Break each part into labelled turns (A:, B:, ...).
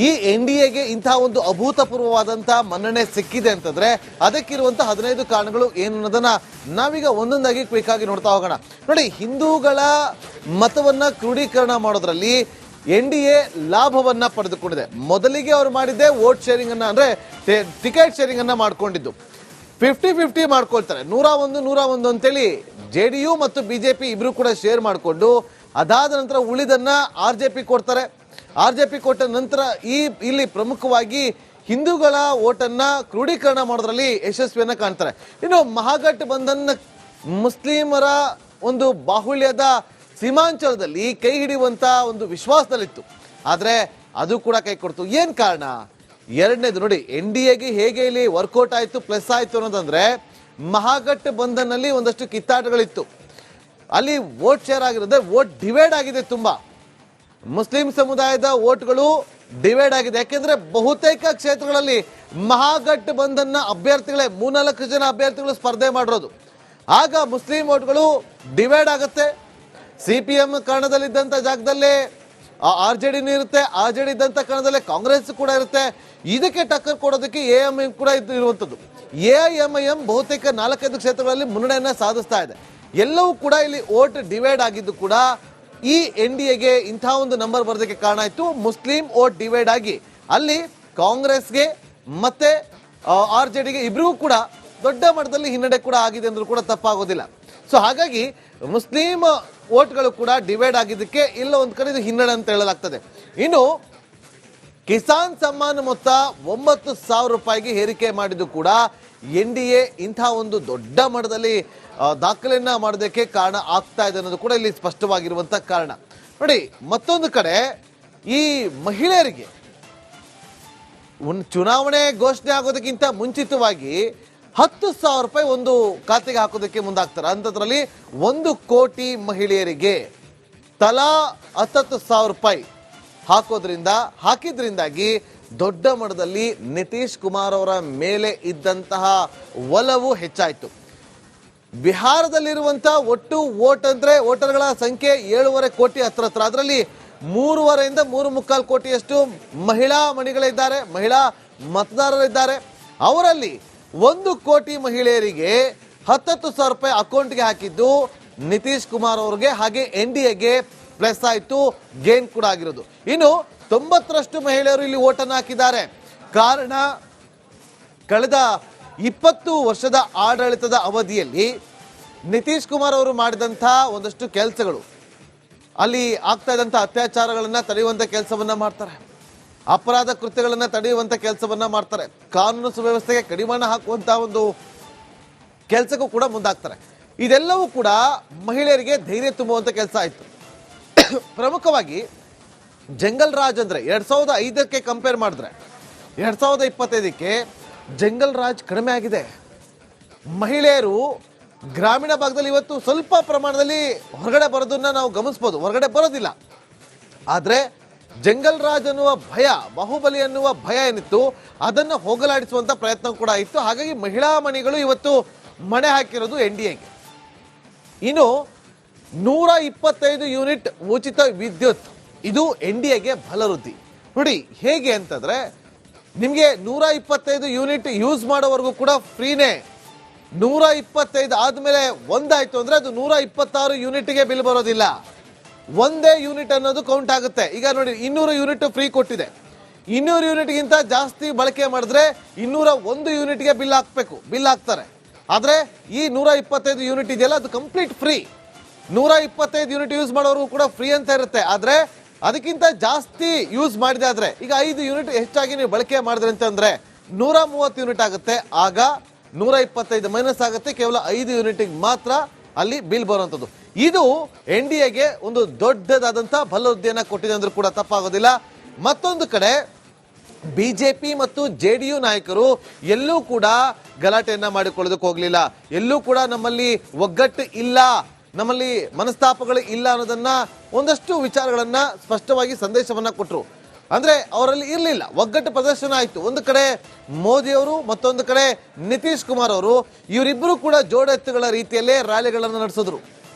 A: ಈ NDAಗೆ ಇಂತಹ ಒಂದು ಅಭೂತಪೂರ್ವವಾದಂತಹ ಮನ್ನಣೆ ಸಿಕ್ಕಿದೆ ಅಂತಂದ್ರೆ ಅದಕ್ಕಿರುವಂತಹ 15 ಕಾರಣಗಳು ಏನು ಅನ್ನೋದನ್ನ ನಾವೀಗ ಒಂದೊಂದಾಗಿ ಕ್ವಿಕ್ ಆಗಿ ನೋಡ್ತಾ ಹೋಗೋಣ. ನೋಡಿ, ಹಿಂದೂಗಳ ಮತವನ್ನ ಕ್ರೋಢೀಕರಣ ಮಾಡೋದ್ರಲ್ಲಿ NDA ಲಾಭವನ್ನ ಪಡೆದುಕೊಂಡಿದೆ. ಮೊದಲಿಗೆ ಅವರು ಮಾಡಿದ್ದೆ ವೋಟ್ ಶೇರಿಂಗ್ ಅನ್ನ, ಅಂದ್ರೆ ಟಿಕೆಟ್ ಶೇರಿಂಗ್ ಅನ್ನ ಮಾಡ್ಕೊಂಡಿದ್ದು. 50-50 ಮಾಡ್ಕೊಳ್ತಾರೆ, 101 ಅಂತೇಳಿ JDU ಮತ್ತು BJP ಇಬ್ರು ಕೂಡ ಶೇರ್ ಮಾಡಿಕೊಂಡು ಅದಾದ ನಂತರ ಉಳಿದನ್ನ RJP ಕೊಡ್ತಾರೆ. RJP ಕೊಟ್ಟ ನಂತರ ಇಲ್ಲಿ ಪ್ರಮುಖವಾಗಿ ಹಿಂದೂಗಳ ಓಟನ್ನ ಕ್ರೋಢೀಕರಣ ಮಾಡೋದ್ರಲ್ಲಿ ಯಶಸ್ವಿಯನ್ನ ಕಾಣ್ತಾರೆ. ಇನ್ನು ಮಹಾಗಠ್ ಬಂಧನ್ ಮುಸ್ಲಿಮರ ಒಂದು ಬಾಹುಳ್ಯದ ಸೀಮಾಂಚಲದಲ್ಲಿ ಕೈ ಹಿಡಿಯುವಂತ ಒಂದು ವಿಶ್ವಾಸದಲ್ಲಿತ್ತು. ಆದ್ರೆ ಅದು ಕೂಡ ಕೈ ಕೊಡ್ತು. ಏನ್ ಕಾರಣ? ಎರಡನೇದು ನೋಡಿ, NDAಗೆ ಹೇಗೆ ಇಲ್ಲಿ ವರ್ಕೌಟ್ ಆಯ್ತು, ಪ್ಲಸ್ ಆಯ್ತು ಅನ್ನೋದಂದ್ರೆ ಮಹಾಗಠ್ ಬಂಧನ್ ಅಲ್ಲಿ ಒಂದಷ್ಟು ಕಿತ್ತಾಟಗಳಿತ್ತು. ಅಲ್ಲಿ ವೋಟ್ ಶೇರ್ ಆಗಿರೋದ್ರೆ ವೋಟ್ ಡಿವೈಡ್ ಆಗಿದೆ. ತುಂಬಾ ಮುಸ್ಲಿಂ ಸಮುದಾಯದ ವೋಟ್ಗಳು ಡಿವೈಡ್ ಆಗಿದೆ. ಯಾಕೆಂದ್ರೆ ಬಹುತೇಕ ಕ್ಷೇತ್ರಗಳಲ್ಲಿ ಮಹಾಗಠ್ ಬಂಧನ್ನ ಅಭ್ಯರ್ಥಿಗಳೇ 3-4 ಜನ ಅಭ್ಯರ್ಥಿಗಳು ಸ್ಪರ್ಧೆ ಮಾಡಿರೋದು. ಆಗ ಮುಸ್ಲಿಂ ವೋಟ್ಗಳು ಡಿವೈಡ್ ಆಗುತ್ತೆ. CPM ಕಣದಲ್ಲಿದ್ದಂಥ ಜಾಗದಲ್ಲೇ RJD ಇರುತ್ತೆ, RJD ಇದ್ದಂಥ ಕಣದಲ್ಲೇ ಕಾಂಗ್ರೆಸ್ ಕೂಡ ಇರುತ್ತೆ. ಇದಕ್ಕೆ ಟಕ್ಕರ್ ಕೊಡೋದಕ್ಕೆ AIMIM ಕೂಡ ಇರುವಂಥದ್ದು. AIMIM ಬಹುತೇಕ 4-5 ಕ್ಷೇತ್ರಗಳಲ್ಲಿ ಮುನ್ನಡೆಯನ್ನ ಸಾಧಿಸ್ತಾ ಇದೆ. ಎಲ್ಲವೂ ಕೂಡ ಇಲ್ಲಿ ವೋಟ್ ಡಿವೈಡ್ ಆಗಿದ್ದು ಕೂಡ ಈ NDAಗೆ ಇಂಥ ಒಂದು ನಂಬರ್ ಬರೋದಕ್ಕೆ ಕಾರಣ ಆಯಿತು. ಮುಸ್ಲಿಂ ವೋಟ್ ಡಿವೈಡ್ ಆಗಿ ಅಲ್ಲಿ ಕಾಂಗ್ರೆಸ್ಗೆ ಮತ್ತೆ RJDಗೆ ಇಬ್ಬರಿಗೂ ಕೂಡ ದೊಡ್ಡ ಮಟ್ಟದಲ್ಲಿ ಹಿನ್ನಡೆ ಕೂಡ ಆಗಿದೆ ಅಂದ್ರೂ ಕೂಡ ತಪ್ಪಾಗೋದಿಲ್ಲ. ಸೊ ಹಾಗಾಗಿ ಮುಸ್ಲಿಂ ವೋಟ್ಗಳು ಕೂಡ ಡಿವೈಡ್ ಆಗಿದ್ದಕ್ಕೆ ಇಲ್ಲ ಒಂದ್ ಕಡೆ ಇದು ಹಿನ್ನಡೆ ಅಂತ ಹೇಳಲಾಗ್ತದೆ. ಇನ್ನು ಕಿಸಾನ್ ಸಮ್ಮಾನ್ ಮೊತ್ತ 9,000 ರೂಪಾಯಿಗೆ ಏರಿಕೆ ಮಾಡಿದ್ದು ಕೂಡ NDA ಇಂಥ ಒಂದು ದೊಡ್ಡ ಮಟ್ಟದಲ್ಲಿ ದಾಖಲೆಯನ್ನ ಮಾಡೋದಕ್ಕೆ ಕಾರಣ ಆಗ್ತಾ ಇದೆ ಅನ್ನೋದು ಕೂಡ ಇಲ್ಲಿ ಸ್ಪಷ್ಟವಾಗಿರುವಂತ ಕಾರಣ. ನೋಡಿ, ಮತ್ತೊಂದು ಕಡೆ ಈ ಮಹಿಳೆಯರಿಗೆ ಚುನಾವಣೆ ಘೋಷಣೆ ಆಗೋದಕ್ಕಿಂತ ಮುಂಚಿತವಾಗಿ 10,000 ರೂಪಾಯಿ ಒಂದು ಖಾತೆಗೆ ಹಾಕೋದಕ್ಕೆ ಮುಂದಾಗ್ತಾರೆ. ಅಂಥದ್ರಲ್ಲಿ 1 ಕೋಟಿ ಮಹಿಳೆಯರಿಗೆ ತಲಾ 10,000 ರೂಪಾಯಿ ಹಾಕಿದ್ರಿಂದಾಗಿ ದೊಡ್ಡ ಮಟ್ಟದಲ್ಲಿ ನಿತೀಶ್ ಕುಮಾರ್ ಅವರ ಮೇಲೆ ಇದ್ದಂತಹ ಒಲವು ಹೆಚ್ಚಾಯಿತು. ಬಿಹಾರದಲ್ಲಿರುವಂತಹ ಒಟ್ಟು ವೋಟರ್ಗಳ ಸಂಖ್ಯೆ 7.5 ಕೋಟಿ ಹತ್ರ. ಅದರಲ್ಲಿ 3.5 ಇಂದ 3.25 ಕೋಟಿಯಷ್ಟು ಮಹಿಳಾ ಮಣಿಗಳಿದ್ದಾರೆ, ಮಹಿಳಾ ಮತದಾರರಿದ್ದಾರೆ. ಅವರಲ್ಲಿ 1 ಕೋಟಿ ಮಹಿಳೆಯರಿಗೆ 10,000 ರೂಪಾಯಿ ಅಕೌಂಟ್ಗೆ ಹಾಕಿದ್ದು ನಿತೀಶ್ ಕುಮಾರ್ ಅವ್ರಿಗೆ ಹಾಗೆ NDAಗೆ ಪ್ಲಸ್ ಆಯ್ತು, ಗೇನ್ ಕೂಡ ಆಗಿರೋದು. ಇನ್ನು 90ರಷ್ಟು ಮಹಿಳೆಯರು ಇಲ್ಲಿ ಓಟನ್ನು ಹಾಕಿದ್ದಾರೆ. ಕಾರಣ, ಕಳೆದ 20 ವರ್ಷದ ಆಡಳಿತದ ಅವಧಿಯಲ್ಲಿ ನಿತೀಶ್ ಕುಮಾರ್ ಅವರು ಮಾಡಿದಂಥ ಒಂದಷ್ಟು ಕೆಲಸಗಳು, ಅಲ್ಲಿ ಆಗ್ತಾ ಇದ್ದಂಥ ಅತ್ಯಾಚಾರಗಳನ್ನ ತಡೆಯುವಂಥ ಕೆಲಸವನ್ನ ಮಾಡ್ತಾರೆ, ಅಪರಾಧ ಕೃತ್ಯಗಳನ್ನ ತಡೆಯುವಂತ ಕೆಲಸವನ್ನ ಮಾಡ್ತಾರೆ, ಕಾನೂನು ಸುವ್ಯವಸ್ಥೆಗೆ ಕಡಿವಾಣ ಹಾಕುವಂತ ಒಂದು ಕೆಲಸಕ್ಕೂ ಕೂಡ ಮುಂದಾಗ್ತಾರೆ. ಇದೆಲ್ಲವೂ ಕೂಡ ಮಹಿಳೆಯರಿಗೆ ಧೈರ್ಯ ತುಂಬುವಂತ ಕೆಲಸ ಆಯ್ತು. ಪ್ರಮುಖವಾಗಿ ಜಂಗಲ್ ರಾಜ್ ಅಂದ್ರೆ 2005ಕ್ಕೆ ಕಂಪೇರ್ ಮಾಡಿದ್ರೆ 2025ಕ್ಕೆ ಜಂಗಲ್ ರಾಜ್ ಕಡಿಮೆ ಆಗಿದೆ. ಮಹಿಳೆಯರು ಗ್ರಾಮೀಣ ಭಾಗದಲ್ಲಿ ಇವತ್ತು ಸ್ವಲ್ಪ ಪ್ರಮಾಣದಲ್ಲಿ ಹೊರಗಡೆ ಬರೋದನ್ನ ನಾವು ಗಮನಿಸಬಹುದು, ಹೊರಗಡೆ ಬರೋದಿಲ್ಲ. ಆದ್ರೆ ಜಂಗಲ್ ರಾಜ್ ಅನ್ನುವ ಭಯ, ಬಾಹುಬಲಿ ಅನ್ನುವ ಭಯ ಏನಿತ್ತು ಅದನ್ನು ಹೋಗಲಾಡಿಸುವಂತ ಪ್ರಯತ್ನ ಕೂಡ ಇತ್ತು. ಹಾಗಾಗಿ ಮಹಿಳಾ ಮಣಿಗಳು ಇವತ್ತು ಮಣೆ ಹಾಕಿರೋದು NDAಗೆ. ಇನ್ನು 125 ಯೂನಿಟ್ ಉಚಿತ ವಿದ್ಯುತ್, ಇದು NDAಗೆ ಬಲವೃದ್ಧಿ. ನೋಡಿ ಹೇಗೆ ಅಂತಂದ್ರೆ, ನಿಮಗೆ 125 ಯೂನಿಟ್ ಯೂಸ್ ಮಾಡೋವರೆಗೂ ಕೂಡ ಫ್ರೀನೇ. 125 ಆದ್ಮೇಲೆ ಒಂದಾಯ್ತು ಅಂದ್ರೆ ಅದು 126 ಯೂನಿಟ್ಗೆ ಬಿಲ್ ಬರೋದಿಲ್ಲ. ಒಂದೇ ಯೂನಿಟ್ ಅನ್ನೋದು ಕೌಂಟ್ ಆಗುತ್ತೆ. ಈಗ ನೋಡಿ, 200 ಯೂನಿಟ್ ಫ್ರೀ ಕೊಟ್ಟಿದೆ. 200 ಯೂನಿಟ್ಗಿಂತ ಜಾಸ್ತಿ ಬಳಕೆ ಮಾಡಿದ್ರೆ 201 ಯೂನಿಟ್ಗೆ ಬಿಲ್ ಹಾಕ್ತಾರೆ. ಆದ್ರೆ ಈ 125 ಯೂನಿಟ್ ಇದೆಯಲ್ಲ, ಅದು ಕಂಪ್ಲೀಟ್ ಫ್ರೀ. 125 ಯೂನಿಟ್ ಯೂಸ್ ಮಾಡೋರು ಕೂಡ ಫ್ರೀ ಅಂತ ಇರುತ್ತೆ. ಆದ್ರೆ ಅದಕ್ಕಿಂತ ಜಾಸ್ತಿ ಯೂಸ್ ಮಾಡಿದೆ ಆದ್ರೆ, ಈಗ 5 ಯೂನಿಟ್ ಹೆಚ್ಚಾಗಿ ನೀವು ಬಳಕೆ ಮಾಡಿದ್ರೆ ಅಂತಂದ್ರೆ 130 ಯೂನಿಟ್ ಆಗುತ್ತೆ. ಆಗ 125 ಮೈನಸ್ ಆಗುತ್ತೆ, ಕೇವಲ 5 ಯೂನಿಟ್ಗೆ ಮಾತ್ರ ಅಲ್ಲಿ ಬಿಲ್ ಬರುವಂಥದ್ದು. ಇದು NDAಗೆ ಒಂದು ದೊಡ್ಡದಾದಂತಹ ಬಲವೃದ್ಧಿಯನ್ನ ಕೊಟ್ಟಿದೆ ಅಂದ್ರೂ ಕೂಡ ತಪ್ಪಾಗೋದಿಲ್ಲ. ಮತ್ತೊಂದು ಕಡೆ BJP ಮತ್ತು JDU ನಾಯಕರು ಎಲ್ಲೂ ಕೂಡ ಗಲಾಟೆಯನ್ನ ಮಾಡಿಕೊಳ್ಳೋದಕ್ಕೆ ಹೋಗ್ಲಿಲ್ಲ. ಎಲ್ಲೂ ಕೂಡ ನಮ್ಮಲ್ಲಿ ಒಗ್ಗಟ್ಟು ಇಲ್ಲ, ನಮ್ಮಲ್ಲಿ ಮನಸ್ತಾಪಗಳು ಇಲ್ಲ ಅನ್ನೋದನ್ನ ಒಂದಷ್ಟು ವಿಚಾರಗಳನ್ನ ಸ್ಪಷ್ಟವಾಗಿ ಸಂದೇಶವನ್ನ ಕೊಟ್ಟರು. ಅಂದ್ರೆ ಅವರಲ್ಲಿ ಇರಲಿಲ್ಲ, ಒಗ್ಗಟ್ಟು ಪ್ರದರ್ಶನ ಆಯಿತು. ಒಂದು ಕಡೆ ಮೋದಿ ಅವರು, ಮತ್ತೊಂದು ಕಡೆ ನಿತೀಶ್ ಕುಮಾರ್ ಅವರು, ಇವರಿಬ್ಬರು ಕೂಡ ಜೋಡೆತ್ತುಗಳ ರೀತಿಯಲ್ಲೇ ರ್ಯಾಲಿಗಳನ್ನು ನಡೆಸಿದ್ರು.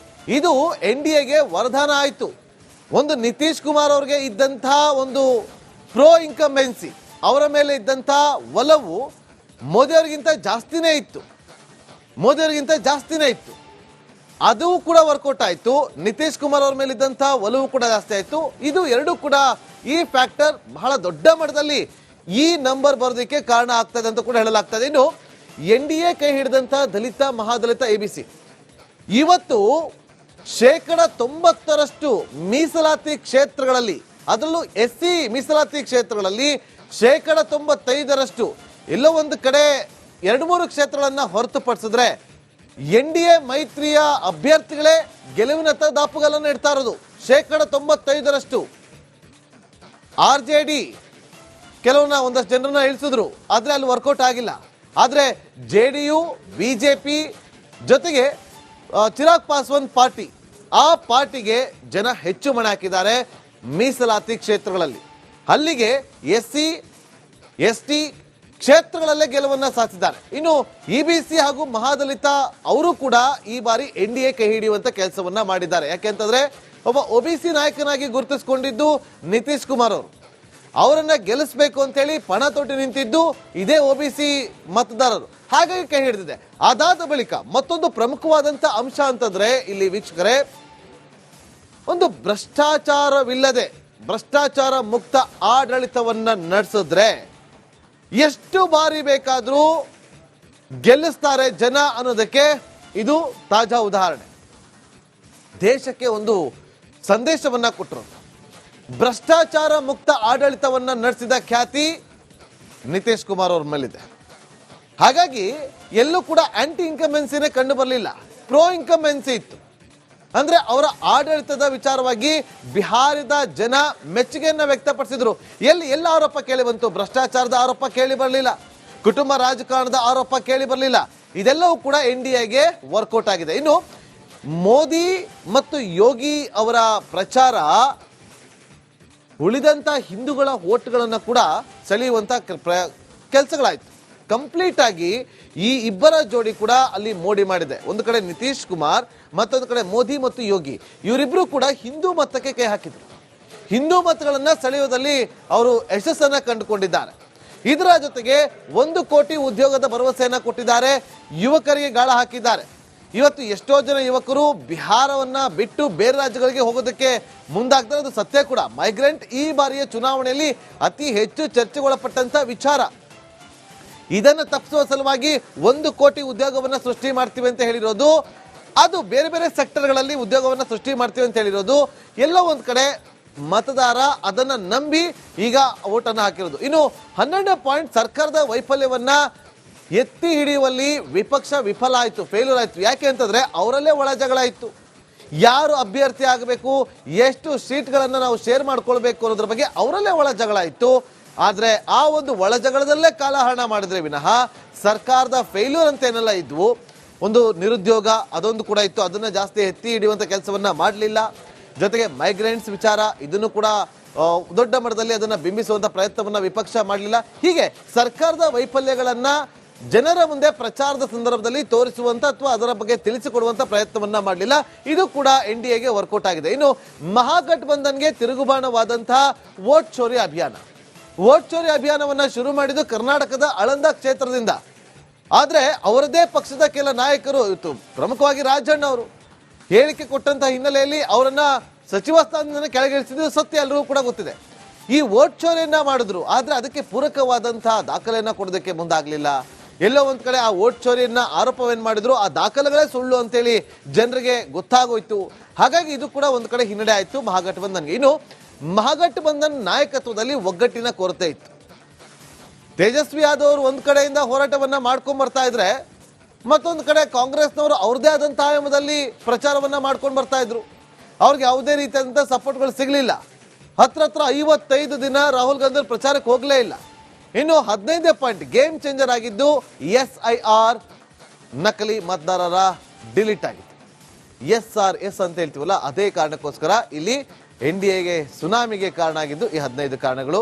A: ಇದು NDAಗೆ ವರದಾನ ಆಯಿತು. ಒಂದು ನಿತೀಶ್ ಕುಮಾರ್ ಅವ್ರಿಗೆ ಇದ್ದಂತಹ ಒಂದು ಪ್ರೋ ಇನ್ಕಂಬೆನ್ಸಿ ಅವರ ಮೇಲೆ ಇದ್ದಂಥ ಒಲವು ಮೋದಿಯವರಿಗಿಂತ ಜಾಸ್ತಿನೇ ಇತ್ತು. ಅದು ಕೂಡ ವರ್ಕೌಟ್ ಆಯಿತು. ನಿತೀಶ್ ಕುಮಾರ್ ಅವ್ರ ಮೇಲೆ ಇದ್ದಂಥ ಒಲವು ಕೂಡ ಜಾಸ್ತಿ ಆಯಿತು. ಇದು ಎರಡೂ ಕೂಡ ಈ ಫ್ಯಾಕ್ಟರ್ ಬಹಳ ದೊಡ್ಡ ಮಟ್ಟದಲ್ಲಿ ಈ ನಂಬರ್ ಬರೋದಕ್ಕೆ ಕಾರಣ ಆಗ್ತದೆ ಅಂತ ಕೂಡ ಹೇಳಲಾಗ್ತದೆ. ಇನ್ನು NDA ಕೈ ಹಿಡಿದಂಥ ದಲಿತ ಮಹಾದಲಿತ ABC ಇವತ್ತು 90% ಮೀಸಲಾತಿ ಕ್ಷೇತ್ರಗಳಲ್ಲಿ, ಅದರಲ್ಲೂ SC ಮೀಸಲಾತಿ ಕ್ಷೇತ್ರಗಳಲ್ಲಿ 95% ಎಲ್ಲೋ ಒಂದು ಕಡೆ 2-3 ಕ್ಷೇತ್ರಗಳನ್ನ ಹೊರತುಪಡಿಸಿದ್ರೆ NDA ಮೈತ್ರಿಯ ಅಭ್ಯರ್ಥಿಗಳೇ ಗೆಲುವಿನತ್ತ ದಾಪುಗಾಲನ್ನು ಇಡ್ತಾ ಇರೋದು. 95% RJD ಕೆಲವನ್ನ ಒಂದಷ್ಟು ಜನರನ್ನ ಇಳಿಸಿದ್ರು, ಆದ್ರೆ ಅಲ್ಲಿ ವರ್ಕೌಟ್ ಆಗಿಲ್ಲ. ಆದ್ರೆ JDU, BJP ಜೊತೆಗೆ ಚಿರಾಗ್ ಪಾಸ್ವಾನ್ ಪಾರ್ಟಿ, ಆ ಪಾರ್ಟಿಗೆ ಜನ ಹೆಚ್ಚು ಮಣೆ ಹಾಕಿದ್ದಾರೆ ಮೀಸಲಾತಿ ಕ್ಷೇತ್ರಗಳಲ್ಲಿ. ಅಲ್ಲಿಗೆ SC ST ಕ್ಷೇತ್ರಗಳಲ್ಲೇ ಗೆಲುವನ್ನ ಸಾಧಿಸಿದ್ದಾರೆ. ಇನ್ನು EBC ಹಾಗೂ ಮಹಾದಲಿತ ಅವರು ಕೂಡ ಈ ಬಾರಿ NDA ಕೈ ಹಿಡಿಯುವಂತ ಕೆಲಸವನ್ನ ಮಾಡಿದ್ದಾರೆ. ಯಾಕೆಂತಂದ್ರೆ ಒಬ್ಬ OBC ನಾಯಕನಾಗಿ ಗುರುತಿಸಿಕೊಂಡಿದ್ದು ನಿತೀಶ್ ಕುಮಾರ್ ಅವರು, ಅವರನ್ನ ಗೆಲ್ಲಿಸಬೇಕು ಅಂತ ಹೇಳಿ ಪಣ ತೊಟ್ಟು ನಿಂತಿದ್ದು ಇದೇ OBC ಮತದಾರರು, ಹಾಗಾಗಿ ಕೈ ಹಿಡಿದಿದೆ. ಅದಾದ ಬಳಿಕ ಮತ್ತೊಂದು ಪ್ರಮುಖವಾದಂತ ಅಂಶ ಅಂತಂದ್ರೆ ಇಲ್ಲಿ ವೀಕ್ಷಕರೇ, ಒಂದು ಭ್ರಷ್ಟಾಚಾರವಿಲ್ಲದೆ ಭ್ರಷ್ಟಾಚಾರ ಮುಕ್ತ ಆಡಳಿತವನ್ನ ನಡೆಸಿದ್ರೆ ಎಷ್ಟು ಬಾರಿ ಬೇಕಾದ್ರೂ ಗೆಲ್ಲಿಸ್ತಾರೆ ಜನ ಅನ್ನೋದಕ್ಕೆ ಇದು ತಾಜಾ ಉದಾಹರಣೆ. ದೇಶಕ್ಕೆ ಒಂದು ಸಂದೇಶವನ್ನ ಕೊಟ್ಟರು. ಭ್ರಷ್ಟಾಚಾರ ಮುಕ್ತ ಆಡಳಿತವನ್ನ ನಡೆಸಿದ ಖ್ಯಾತಿ ನಿತೀಶ್ ಕುಮಾರ್ ಅವ್ರ ಮೇಲಿದೆ. ಹಾಗಾಗಿ ಎಲ್ಲೂ ಕೂಡ ಆಂಟಿ ಇನ್ಕಂಬೆನ್ಸಿನೇ ಕಂಡು ಬರಲಿಲ್ಲ, ಪ್ರೋ ಇನ್ಕಂಬೆನ್ಸಿ ಇತ್ತು. ಅಂದ್ರೆ ಅವರ ಆಡಳಿತದ ವಿಚಾರವಾಗಿ ಬಿಹಾರದ ಜನ ಮೆಚ್ಚುಗೆಯನ್ನ ವ್ಯಕ್ತಪಡಿಸಿದ್ರು. ಎಲ್ಲ ಆರೋಪ ಕೇಳಿ ಬಂತು? ಭ್ರಷ್ಟಾಚಾರದ ಆರೋಪ ಕೇಳಿ ಬರಲಿಲ್ಲ, ಕುಟುಂಬ ರಾಜಕಾರಣದ ಆರೋಪ ಕೇಳಿ ಬರಲಿಲ್ಲ. ಇದೆಲ್ಲವೂ ಕೂಡ NDAಗೆ ವರ್ಕೌಟ್ ಆಗಿದೆ. ಇನ್ನು ಮೋದಿ ಮತ್ತು ಯೋಗಿ ಅವರ ಪ್ರಚಾರ ಉಳಿದಂತ ಹಿಂದೂಗಳ ಓಟ್ಗಳನ್ನ ಕೂಡ ಸೆಳೆಯುವಂತ ಕೆಲಸಗಳಾಯ್ತು. ಕಂಪ್ಲೀಟ್ ಆಗಿ ಈ ಇಬ್ಬರ ಜೋಡಿ ಕೂಡ ಅಲ್ಲಿ ಮೋಡಿ ಮಾಡಿದೆ. ಒಂದು ಕಡೆ ನಿತೀಶ್ ಕುಮಾರ್, ಮತ್ತೊಂದು ಕಡೆ ಮೋದಿ ಮತ್ತು ಯೋಗಿ, ಇವರಿಬ್ರು ಕೂಡ ಹಿಂದೂ ಮತಕ್ಕೆ ಕೈ ಹಾಕಿದ್ರು. ಹಿಂದೂ ಮತಗಳನ್ನ ಸೆಳೆಯುವುದರಲ್ಲಿ ಅವರು ಯಶಸ್ಸನ್ನ ಕಂಡುಕೊಂಡಿದ್ದಾರೆ. ಇದರ ಜೊತೆಗೆ 1 ಕೋಟಿ ಉದ್ಯೋಗದ ಭರವಸೆಯನ್ನ ಕೊಟ್ಟಿದ್ದಾರೆ, ಯುವಕರಿಗೆ ಗಾಳ ಹಾಕಿದ್ದಾರೆ. ಇವತ್ತು ಎಷ್ಟೋ ಜನ ಯುವಕರು ಬಿಹಾರವನ್ನ ಬಿಟ್ಟು ಬೇರೆ ರಾಜ್ಯಗಳಿಗೆ ಹೋಗೋದಕ್ಕೆ ಮುಂದಾಗ್ತಾರೆ, ಅದು ಸತ್ಯ ಕೂಡ. ಮೈಗ್ರೆಂಟ್ ಈ ಬಾರಿಯ ಚುನಾವಣೆಯಲ್ಲಿ ಅತಿ ಹೆಚ್ಚು ಚರ್ಚೆಗೊಳಪಟ್ಟಂತ ವಿಚಾರ. ಇದನ್ನು ತಪ್ಪಿಸುವ ಸಲುವಾಗಿ 1 ಕೋಟಿ ಉದ್ಯೋಗವನ್ನ ಸೃಷ್ಟಿ ಮಾಡ್ತೀವಿ ಅಂತ ಹೇಳಿರೋದು, ಅದು ಬೇರೆ ಬೇರೆ ಸೆಕ್ಟರ್ಗಳಲ್ಲಿ ಉದ್ಯೋಗವನ್ನ ಸೃಷ್ಟಿ ಮಾಡ್ತೀವಿ ಅಂತ ಹೇಳಿರೋದು, ಎಲ್ಲೋ ಒಂದ್ ಕಡೆ ಮತದಾರ ಅದನ್ನ ನಂಬಿ ಈಗ ಓಟನ್ನು ಹಾಕಿರೋದು. ಇನ್ನು 12 ಪಾಯಿಂಟ್ ಸರ್ಕಾರದ ವೈಫಲ್ಯವನ್ನ ಎತ್ತಿ ಹಿಡಿಯುವಲ್ಲಿ ವಿಪಕ್ಷ ವಿಫಲ ಆಯಿತು, ಫೇಲ್ಯೂರ್ ಆಯಿತು. ಯಾಕೆ ಅಂತಂದ್ರೆ ಅವರಲ್ಲೇ ಒಳ ಜಗಳ ಇತ್ತು. ಯಾರು ಅಭ್ಯರ್ಥಿ ಆಗಬೇಕು, ಎಷ್ಟು ಸೀಟ್ಗಳನ್ನು ನಾವು ಶೇರ್ ಮಾಡ್ಕೊಳ್ಬೇಕು ಅನ್ನೋದ್ರ ಬಗ್ಗೆ ಅವರಲ್ಲೇ ಒಳ ಜಗಳ ಇತ್ತು. ಆದರೆ ಆ ಒಂದು ಒಳ ಜಗಳದಲ್ಲೇ ಕಾಲಹರಣ ಮಾಡಿದ್ರೆ ವಿನಃ ಸರ್ಕಾರದ ಫೇಲ್ಯೂರ್ ಅಂತ ಏನೆಲ್ಲ ಇದ್ವು, ಒಂದು ನಿರುದ್ಯೋಗ ಅದೊಂದು ಕೂಡ ಇತ್ತು, ಅದನ್ನ ಜಾಸ್ತಿ ಎತ್ತಿ ಹಿಡಿಯುವಂಥ ಕೆಲಸವನ್ನ ಮಾಡಲಿಲ್ಲ. ಜೊತೆಗೆ ಮೈಗ್ರೆಂಟ್ಸ್ ವಿಚಾರ, ಇದನ್ನು ಕೂಡ ದೊಡ್ಡ ಮಟ್ಟದಲ್ಲಿ ಅದನ್ನು ಬಿಂಬಿಸುವಂಥ ಪ್ರಯತ್ನವನ್ನ ವಿಪಕ್ಷ ಮಾಡಲಿಲ್ಲ. ಹೀಗೆ ಸರ್ಕಾರದ ವೈಫಲ್ಯಗಳನ್ನ ಜನರ ಮುಂದೆ ಪ್ರಚಾರದ ಸಂದರ್ಭದಲ್ಲಿ ತೋರಿಸುವಂತ ಅಥವಾ ಅದರ ಬಗ್ಗೆ ತಿಳಿಸಿಕೊಡುವಂತ ಪ್ರಯತ್ನವನ್ನ ಮಾಡಲಿಲ್ಲ. ಇದು ಕೂಡ NDAಗೆ ವರ್ಕೌಟ್ ಆಗಿದೆ. ಇನ್ನು ಮಹಾಗಠಬಂಧನ್ಗೆ ತಿರುಗುಬಾಣವಾದಂತಹ ವೋಟ್ ಚೋರಿ ಅಭಿಯಾನವನ್ನ ಶುರು ಮಾಡಿದ್ದು ಕರ್ನಾಟಕದ ಆಳಂದ ಕ್ಷೇತ್ರದಿಂದ. ಆದ್ರೆ ಅವರದೇ ಪಕ್ಷದ ಕೆಲ ನಾಯಕರು, ಇವತ್ತು ಪ್ರಮುಖವಾಗಿ ರಾಜಣ್ಣ ಅವರು ಹೇಳಿಕೆ ಕೊಟ್ಟಂತ ಹಿನ್ನೆಲೆಯಲ್ಲಿ ಅವರನ್ನ ಸಚಿವ ಸ್ಥಾನದಿಂದ ಕೆಳಗಿಳಿಸಿದ್ದು ಸತ್ಯ, ಎಲ್ಲರೂ ಕೂಡ ಗೊತ್ತಿದೆ. ಈ ವೋಟ್ ಚೋರಿಯನ್ನ ಮಾಡಿದ್ರು, ಆದ್ರೆ ಅದಕ್ಕೆ ಪೂರಕವಾದಂತಹ ದಾಖಲೆಯನ್ನ ಕೊಡೋದಕ್ಕೆ ಮುಂದಾಗ್ಲಿಲ್ಲ. ಎಲ್ಲೋ ಒಂದ್ ಕಡೆ ಆ ವೋಟ್ ಚೋರಿಯನ್ನ ಆರೋಪವೇನ್ ಮಾಡಿದ್ರು, ಆ ದಾಖಲೆಗಳೇ ಸುಳ್ಳು ಅಂತೇಳಿ ಜನರಿಗೆ ಗೊತ್ತಾಗೋಯ್ತು. ಹಾಗಾಗಿ ಇದು ಕೂಡ ಒಂದ್ ಕಡೆ ಹಿನ್ನಡೆ ಆಯ್ತು ಮಹಾಗಠಬಂಧನ್ಗೆ. ಇನ್ನು ಮಹಾಗಠಬಂಧನ್ ನಾಯಕತ್ವದಲ್ಲಿ ಒಗ್ಗಟ್ಟಿನ ಕೊರತೆ ಇತ್ತು. ತೇಜಸ್ವಿ ಯಾದವ್ ಅವರು ಒಂದ್ ಕಡೆಯಿಂದ ಹೋರಾಟವನ್ನ ಮಾಡ್ಕೊಂಡ್ ಬರ್ತಾ ಇದ್ರೆ, ಮತ್ತೊಂದು ಕಡೆ ಕಾಂಗ್ರೆಸ್ನವರು ಅವ್ರದೇ ಆದಂತಹ ಆಯಾಮದಲ್ಲಿ ಪ್ರಚಾರವನ್ನ ಮಾಡ್ಕೊಂಡು ಬರ್ತಾ ಇದ್ರು. ಅವ್ರಿಗೆ ಯಾವುದೇ ರೀತಿಯಾದಂತಹ ಸಪೋರ್ಟ್ಗಳು ಸಿಗ್ಲಿಲ್ಲ. ಹತ್ರ 55 ದಿನ ರಾಹುಲ್ ಗಾಂಧಿ ಪ್ರಚಾರಕ್ಕೆ ಹೋಗಲೇ ಇಲ್ಲ. ಇನ್ನು 15 ಪಾಯಿಂಟ್ ಗೇಮ್ ಚೇಂಜರ್ ಆಗಿದ್ದು SIR, ನಕಲಿ ಮತದಾರರ ಡಿಲೀಟ್ ಆಗಿತ್ತು. SRS ಅಂತ ಹೇಳ್ತೀವಲ್ಲ, ಅದೇ ಕಾರಣಕ್ಕೋಸ್ಕರ ಇಲ್ಲಿ NDAಗೆ ಸುನಾಮಿಗೆ ಕಾರಣ ಆಗಿದ್ದು ಈ 15 ಕಾರಣಗಳು.